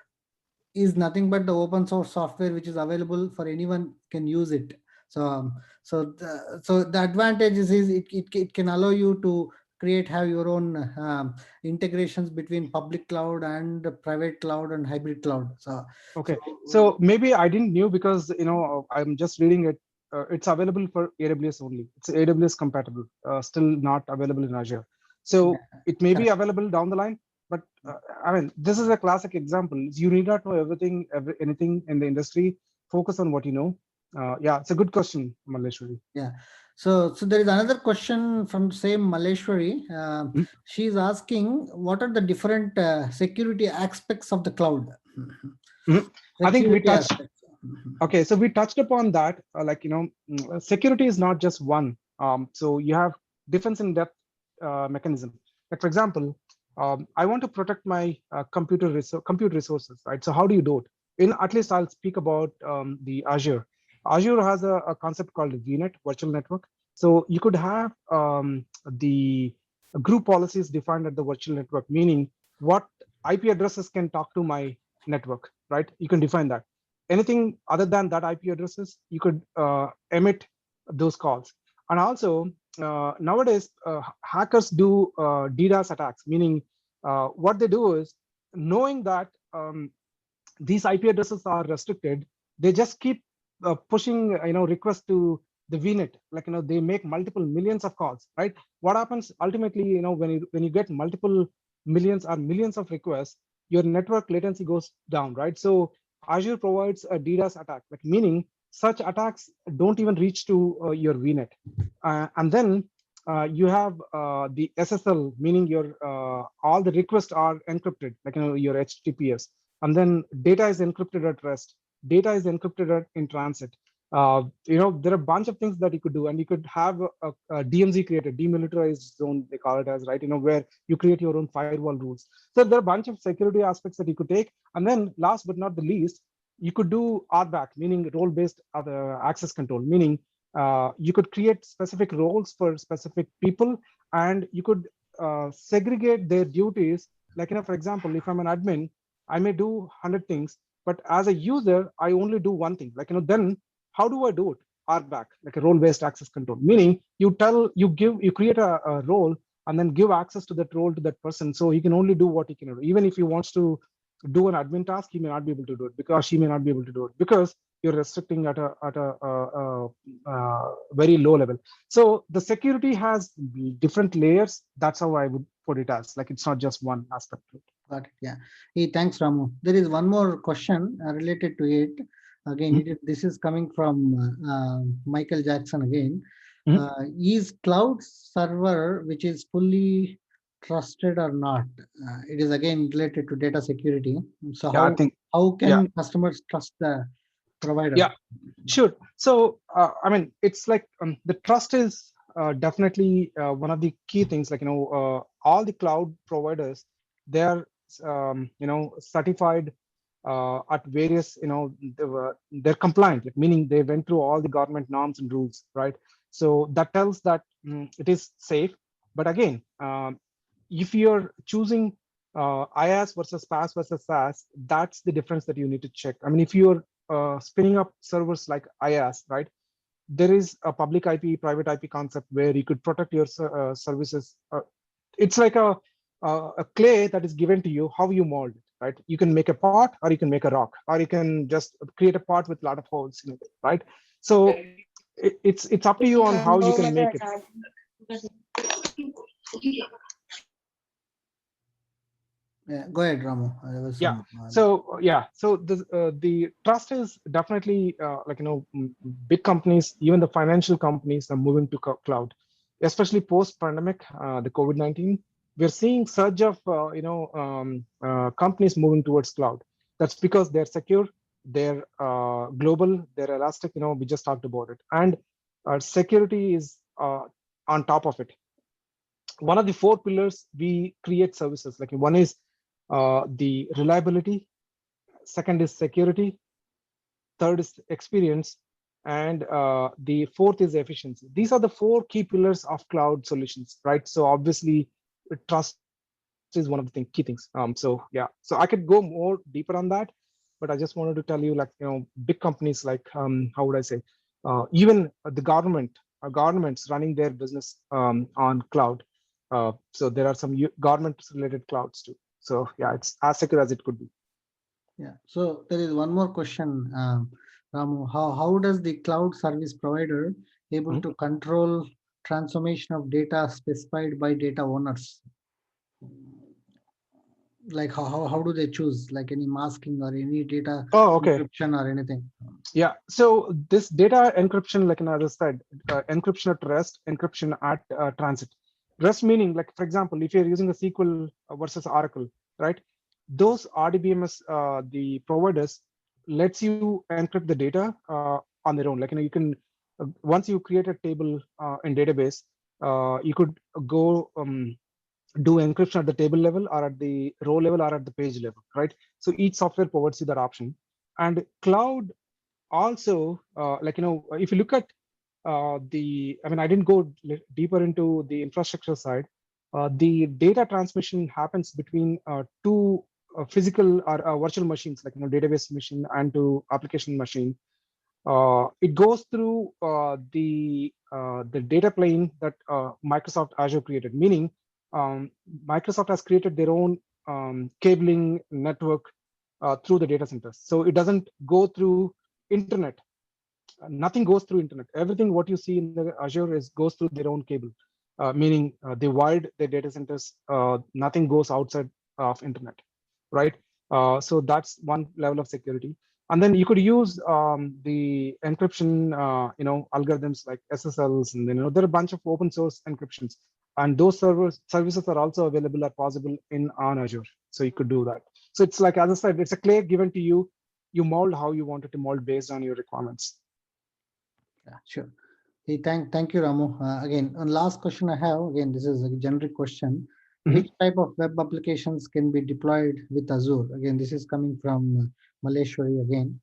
is nothing but the open source software which is available for anyone can use it. So the advantage is it can allow you to create, have your own integrations between public cloud and private cloud and hybrid cloud. So Okay, so maybe I didn't knew because I'm just reading it. It's available for AWS only. It's AWS compatible. Still not available in Azure. yeah, So it may be correct. available down the line, but I mean, this is a classic example. You need not know everything, anything in the industry. Focus on what you know. Yeah, it's a good question, Maleshwari. Yeah. So there is another question from same Maleshwari. Mhm. She's asking, what are the different security aspects of the cloud? Mhm. Mhm. I think we Security touched. aspects. Mhm. Okay, so we touched upon that. Security is not just one. So you have defense in depth mechanism. Like for example, I want to protect my compute resources, right? So how do you do it? In at least I'll speak about the Azure. Azure has a concept called VNet, virtual network. So you could have the group policies defined at the virtual network, meaning what IP addresses can talk to my network, right? You can define that. Anything other than that IP addresses, you could emit those calls. And also, nowadays, hackers do DDoS attacks, meaning what they do is, knowing that these IP addresses are restricted, they just keep pushing, requests to the VNet. Like they make multiple millions of calls, right? What happens ultimately, when you get multiple millions or millions of requests, your network latency goes down, right? So Azure provides a DDoS attack, like meaning such attacks don't even reach to your VNet. And then you have the SSL, meaning your all the requests are encrypted, like your HTTPS. and then data is encrypted at rest, data is encrypted in transit. There are a bunch of things that you could do, and you could have a DMZ created, demilitarized zone, they call it as, right? Where you create your own firewall rules. So there are a bunch of security aspects that you could take. And then last but not the least, you could do RBAC, meaning role-based access control, meaning you could create specific roles for specific people, and you could segregate their duties. Like, for example, if I'm an admin, I may do 100 things, but as a user, I only do one thing. Like, then how do I do it? RBAC, like a role-based access control, meaning you create a role and then give access to that role to that person. So he can only do what he can do. Even if he wants to do an admin task, he may not be able to do it, because she may not be able to do it, because you're restricting at a very low level. So the security has different layers. That's how I would put it as, like, it's not just one aspect to it. Got it. Yeah. Hey, thanks, Ramu. There is one more question related to it. Again, this is coming from Michael Jackson again. Is cloud server, which is fully trusted or not? It is again related to data security. So Yeah, I think. how Yeah. can customers trust the provider? Yeah, sure. So, it's like the trust is definitely one of the key things. Like, all the cloud providers, they're certified at various, they're compliant, like, meaning they went through all the government norms and rules, right? So that tells that it is safe. But again, if you're choosing IaaS versus PaaS versus SaaS, that's the difference that you need to check. I mean, if you're spinning up servers like IaaS, right? There is a public IP, private IP concept where you could protect your services. It's like a clay that is given to you, how you mold it, right? You can make a pot, or you can make a rock, or you can just create a pot with a lot of holes in it, right? So it's up to you on how you can make it. Yeah, go ahead, Ramu. So the trust is definitely big companies, even the financial companies, are moving to cloud, especially post pandemic, the COVID-19. We're seeing surge of companies moving towards cloud. That's because they're secure, they're global, they're elastic. We just talked about it, and security is on top of it. One of the four pillars, we create services. Like, one is the reliability, second is security, third is experience, and the fourth is efficiency. These are the four key pillars of cloud solutions, right? So obviously, trust is one of the key things. So I could go more deeper on that, but I just wanted to tell you, like, big companies, like, how would I say, even the governments running their business on cloud. So there are some government-related clouds too. So yeah, it's as secure as it could be. Yeah. So there is one more question, Ramu. How does the cloud service provider able to control transformation of data specified by data owners? Like, how do they choose, like, any masking or any data encryption or anything? Yeah. So this data encryption, like, as I said, encryption at rest, encryption at transit. Rest meaning, like, for example, if you're using a SQL versus Oracle, right? Those RDBMS, the providers, lets you encrypt the data on their own. Like, you can once you create a table in database, you could go do encryption at the table level, or at the row level, or at the page level, right? So each software provides you that option. And cloud also, if you look at I didn't go deeper into the infrastructure side. The data transmission happens between two physical or virtual machines, like, database machine and to application machine. It goes through the data plane that Microsoft Azure created, meaning Microsoft has created their own cabling network through the data centers. So it doesn't go through internet. Nothing goes through internet. Everything what you see in the Azure goes through their own cable, meaning they wired their data centers. Nothing goes outside of internet, right? So that's one level of security. And then you could use the encryption, algorithms like SSLs, and then there are a bunch of open source encryptions, and those services are also available or possible on Azure. So you could do that. So it's like, as I said, it's a clay given to you. You mold how you want it to mold based on your requirements. Yeah, sure. Hey, thank you, Ramu. Again, one last question I have. Again, this is a generic question. Mhm. Which type of web applications can be deployed with Azure? Again, this is coming from Maleshwari again.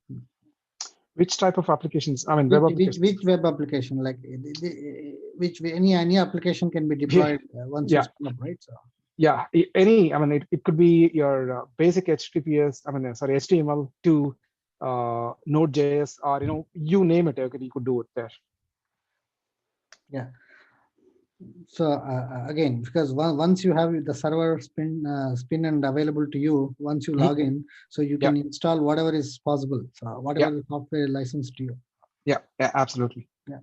Which type of applications? I mean, Which web applications. which web application, like which any application can be Yeah, deployed once you yeah, spin up, right? So yeah. Any. I mean, it could be your basic HTTPS. I mean, sorry, HTML to Node.js, or you name it. Okay, you could do it there. yeah. So again, because once you have the server spin and available to you, once you Mhm. log in, so you Yeah, can install whatever is possible. So yeah, whatever the software licensed to you. yeah, yeah. Absolutely. Yeah.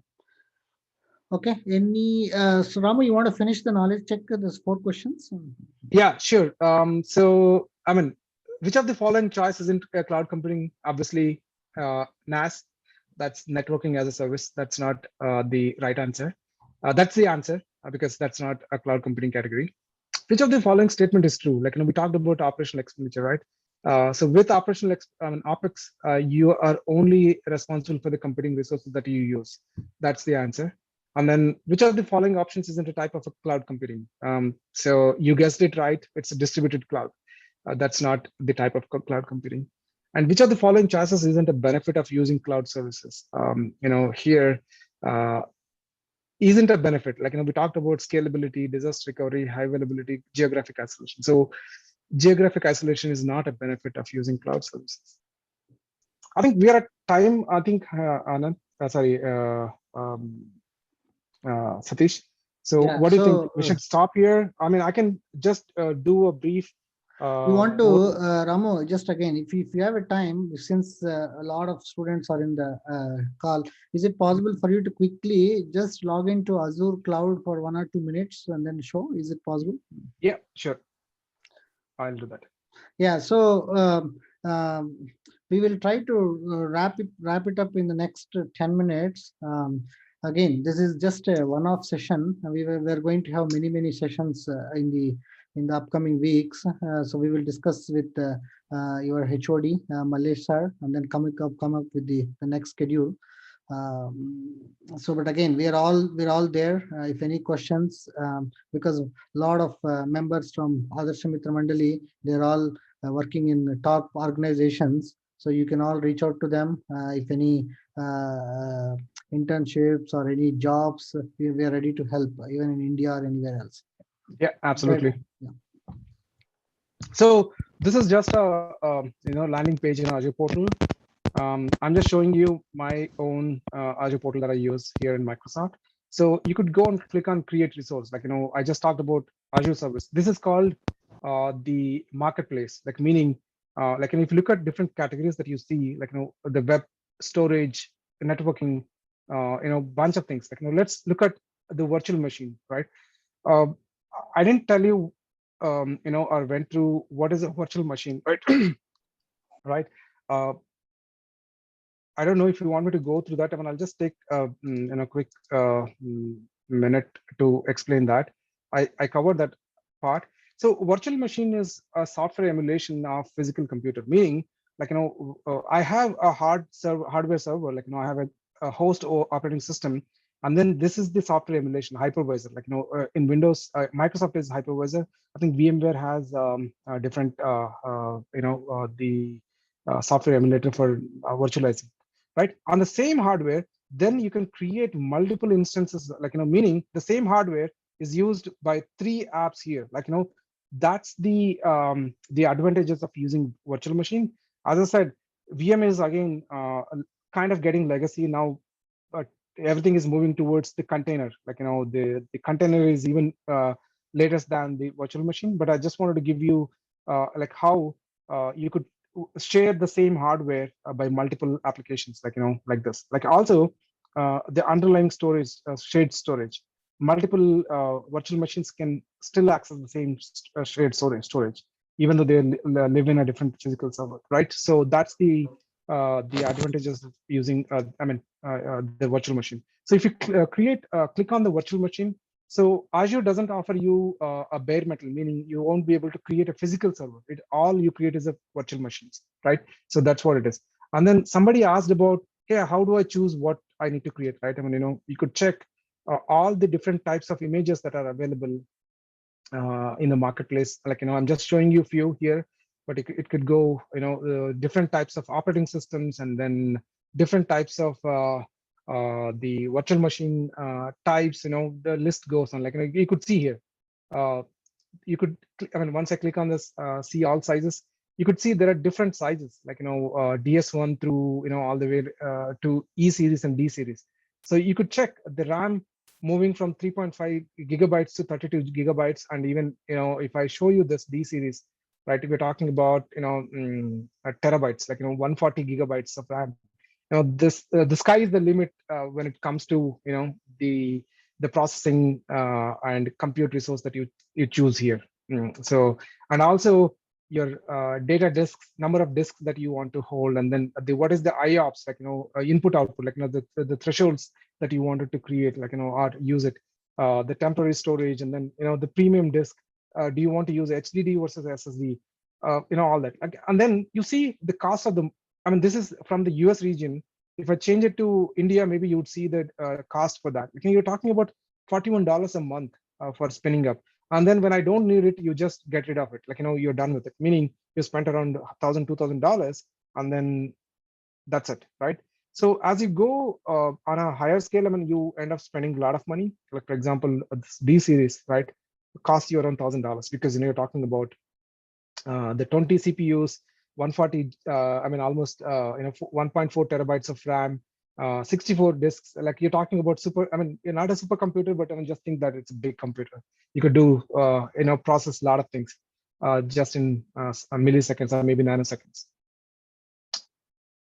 Okay. Any so Ramu, you want to finish the knowledge check? There's 4 questions. Yeah, sure. So, I mean, which of the following choice isn't a cloud computing? Obviously, NAS, that's networking as a service. That's not the right answer. That's the answer because that's not a cloud computing category. Which of the following statement is true? Like, we talked about operational expenditure, right? So with I mean, OpEx, you are only responsible for the computing resources that you use. That's the answer. And then which of the following options isn't a type of a cloud computing? So you guessed it right. It's a distributed cloud. That's not the type of cloud computing. And which of the following choices isn't a benefit of using cloud services? Here, uh, isn't a benefit. Like, we talked about scalability, disaster recovery, high availability, geographic isolation. So geographic isolation is not a benefit of using cloud services. I think we are at time. I think, Anand, sorry, Satish. So Yeah. what do you think? So We should stop here. I mean, I can just do a brief you want to, overview. Ramu, just again, if you have a time, since a lot of students are in the call, is it possible for you to quickly just log into Azure Cloud for 1 or 2 minutes and then show? Is it possible? Yeah, sure. I'll do that. Yeah. So we will try to wrap it up in the next 10 minutes. Again, this is just a one-off session. We're going to have many sessions in the upcoming weeks. So we will discuss with your HOD, Malesh sir, and then come up with the next schedule. So, but again, we're all there. If any questions, because a lot of members from Adarsh Mitra Mandali, they're all working in top organizations. So you can all reach out to them if any internships or any jobs. We are ready to help, even in India or anywhere else. Yeah, Right. absolutely. Yeah. So this is just a landing page in Azure portal. I'm just showing you my own Azure portal that I use here in Microsoft. So you could go and click on create resource. Like, I just talked about Azure service. This is called the marketplace, like meaning, like, and if you look at different categories that you see, like, the web storage, networking, bunch of things. Like, let's look at the virtual machine, right? Uh, I didn't tell you, or went through what is a virtual machine, right? Right. Uh, I don't know if you want me to go through that. I mean, I'll just take quick minute to explain that. I covered that part. So virtual machine is a software emulation of physical computer, meaning, like, I have a hardware server, like, I have a host or operating system, and then this is the software emulation hypervisor. Like, in Windows, Microsoft is hypervisor. I think VMware has different the software emulator for virtualizing, right? On the same hardware, then you can create multiple instances, like, meaning the same hardware is used by 3 apps here. Like, that's the advantages of using virtual machine. As I said, VM is again kind of getting legacy now, but everything is moving towards the container. Like, the container is even latest than the virtual machine. But I just wanted to give you like how you could share the same hardware by multiple applications, like, like this. Like, also the underlying storage, shared storage, multiple virtual machines can still access the same shared storage, even though they live in a different physical server, right? So that's the advantages of using the virtual machine. So if you click on the virtual machine, So Azure doesn't offer you a bare metal, meaning you won't be able to create a physical server. It all you create is a virtual machines, right? So that's what it is. And then somebody asked about, hey, how do I choose what I need to create, right? I mean, you could check all the different types of images that are available in the marketplace. Like, I'm just showing you a few here, but it could go, different types of operating systems, and then different types of the virtual machine types. The list goes on. Like, you could see here. Uh, you could, I mean, once I click on this, see all sizes, you could see there are different sizes, like, DS1 through, all the way to E series and D series. So you could check the RAM moving from 3.5 gigabytes to 32 gigabytes. And even, if I show you this D series, right, if you're talking about, terabytes, like, 140 gigabytes of RAM, this the sky is the limit when it comes to, the processing and compute resource that you choose here. So, and also your data disks, number of disks that you want to hold, and then what is the IOPS, like, input output, like, the thresholds that you wanted to create, like, or use it, the temporary storage, and then, the premium disk. Do you want to use HDD versus SSD? All that. And then you see the cost of the, I mean, this is from the US region. If I change it to India, maybe you would see the cost for that. Okay, you're talking about $41 a month for spinning up. And then when I don't need it, you just get rid of it. Like, you're done with it. Meaning you spent around $1,000, $2,000, and then that's it, right? So as you go on a higher scale, I mean, you end up spending a lot of money. Like, for example, this D series, right, costs you around $1,000, because you're talking about the 20 CPUs, 140, I mean, almost 1.4 terabytes of RAM, 64 disks. Like, you're talking about super, I mean, you're not a supercomputer, but I mean, just think that it's a big computer. You could do, process a lot of things just in milliseconds or maybe nanoseconds,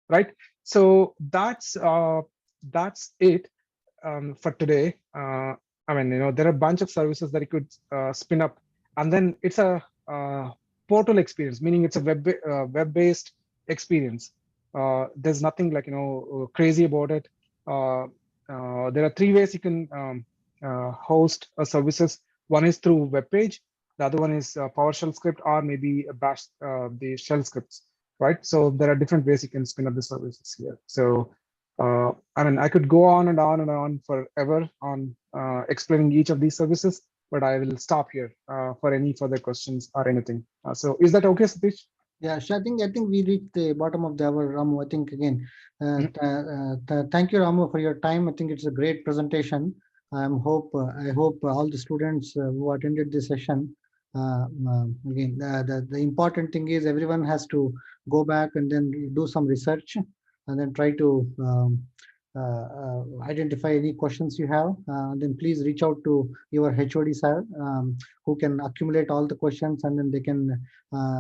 right? So that's it for today. I mean, there are a bunch of services that you could spin up, and then it's a portal experience, meaning it's a web-based experience. There's nothing like, crazy about it. There are three ways you can host services. One is through web page. The other one is PowerShell script, or maybe a bash, the shell scripts, right? So there are different ways you can spin up the services here. So I mean, I could go on and on and on forever on explaining each of these services, but I will stop here for any further questions or anything. So is that okay, Satish? Yeah, sure. I think we reached the bottom of the hour, Ramu. I think again, Mhm. thank you, Ramu, for your time. I think it's a great presentation. I hope all the students who attended this session. Again, the important thing is everyone has to go back and then do some research, and then try to identify any questions you have. Then please reach out to your HOD sir, who can accumulate all the questions, and then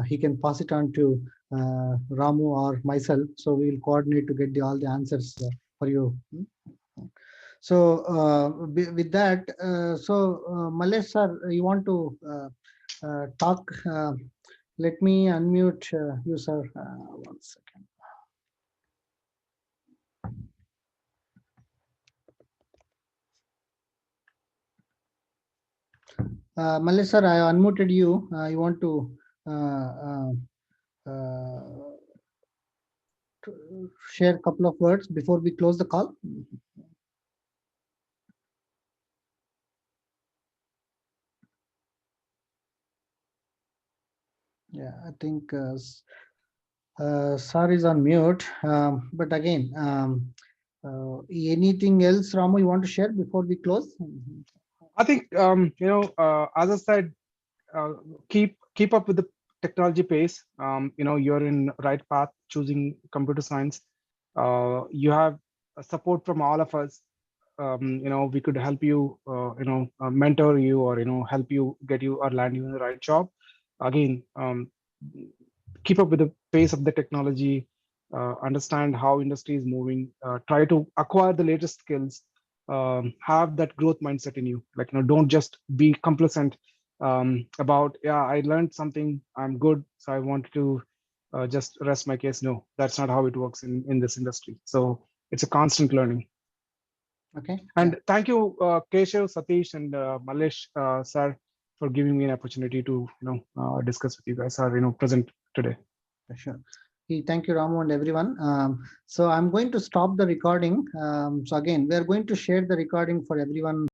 he can pass it on to Ramu or myself. So we will coordinate to get all the answers for you. So with that, Malesh sir, you want to talk? Let me unmute you, sir. One second. Malesh sir, I unmuted you. You want to share a couple of words before we close the call? Yeah, I think sir is on mute. But again, anything else, Ramu, you want to share before we close? I think, as I said, uh, keep up with the technology pace. You're in right path, choosing computer science. You have support from all of us. We could help you, mentor you, or help you get you or land you in the right job. Again, keep up with the pace of the technology. Understand how industry is moving. Try to acquire the latest skills. Have that growth mindset in you. Like, don't just be complacent about, yeah, I learned something, I'm good, so I want to just rest my case. No, that's not how it works in this industry. So it's a constant learning. Okay. And thank you, Keshav, Satish, and Malesh, sir, for giving me an opportunity to discuss with you guys, or present today. Sure. Thank you, Ramu, and everyone. So I'm going to stop the recording. So again, we are going to share the recording for everyone